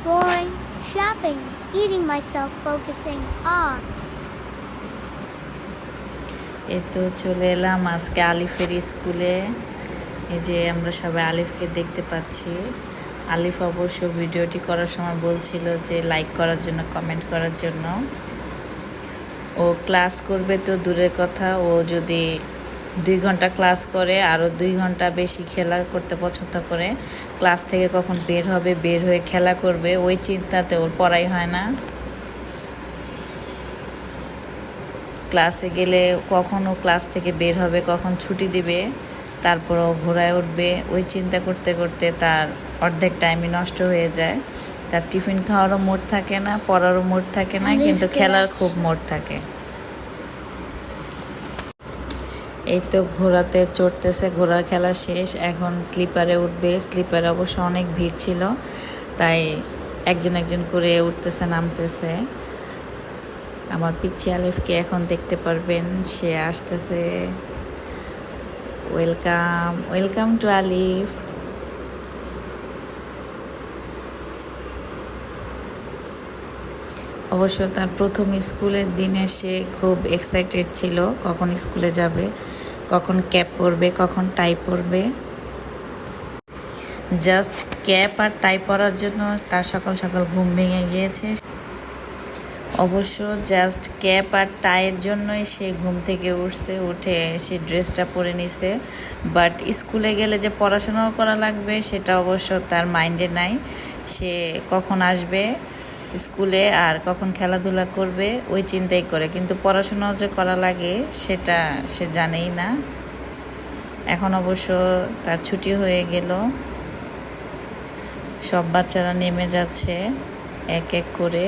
Boring, shopping, eating myself, focusing on. এই তো চলে এলাম আজকে আলিফের স্কুলে। এই যে আমরা সবাই আলিফকে দেখতে পাচ্ছি। আলিফ অবশ্য ভিডিওটি করার সময় বলছিল যে লাইক করার জন্য, কমেন্ট করার জন্য। ও ক্লাস করবে তো দূরের কথা, ও যদি 2 ঘন্টা ক্লাস করে আরও 2 ঘন্টা বেশি খেলা করতে পছন্দ করে। ক্লাস থেকে কখন বের হবে, বের হয়ে খেলা করবে, ওই চিন্তাতে ওর পড়াই হয় না। ক্লাসে গেলে কখনও ক্লাস থেকে বের হবে, কখন ছুটি দিবে, তারপরও ঘোড়ায় উঠবে, ওই চিন্তা করতে করতে তার অর্ধেক টাইমই নষ্ট হয়ে যায়। তার টিফিন খাওয়ারও মুড থাকে না, পড়ারও মুড থাকে না, কিন্তু খেলার খুব মুড থাকে। এই তো ঘোড়াতে চড়তেছে, ঘোড়ার খেলা শেষ, এখন স্লিপারে উঠবে। স্লিপারে অবশ্য অনেক ভিড় ছিল, তাই একজন একজন করে উঠতেছে, নামতেছে। আমার পিচ্ছি আলিফকে এখন দেখতে পারবেন, সে আসতেছে। ওয়েলকাম, ওয়েলকাম টু আলিফ। অবশ্য তার প্রথম স্কুলের দিনে সে খুব এক্সাইটেড ছিল, কখন স্কুলে যাবে, কখন ক্যাপ পরবে, কখন টাই পরবে। জাস্ট ক্যাপ আর টাই পরার জন্য তার সকাল সকাল ঘুম ভেঙে গিয়েছে। অবশ্য জাস্ট ক্যাপ আর টাইয়ের জন্যই সে ঘুম থেকে উঠছে, উঠে সে ড্রেসটা পরে নিছে। বাট স্কুলে গেলে যে পড়াশোনাও করা লাগবে সেটা অবশ্য তার মাইন্ডে নাই। সে কখন আসবে স্কুলে আর কখন খেলাধুলা করবে ওই চিন্তাই করে, কিন্তু পড়াশোনাও যে করা লাগে সেটা সে জানেই না। এখন অবশ্য তার ছুটি হয়ে গেল, সব বাচ্চারা নেমে যাচ্ছে এক এক করে।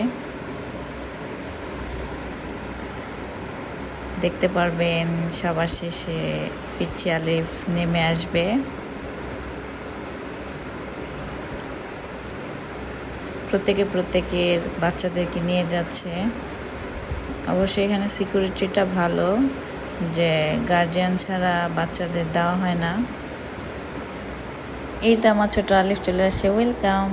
দেখতে পারবেন সবার শেষে পিচ্ছি আলিফ নেমে আসবে। প্রত্যেকের বাচ্চাদেরকে নিয়ে যাচ্ছে। অবশ্যই এখানে সিকিউরিটিটা ভালো, যে গার্জিয়ান ছাড়া বাচ্চাদের দেওয়া হয় না। এই তো আমার ছোট আলিফ চলে আসছে, ওয়েলকাম।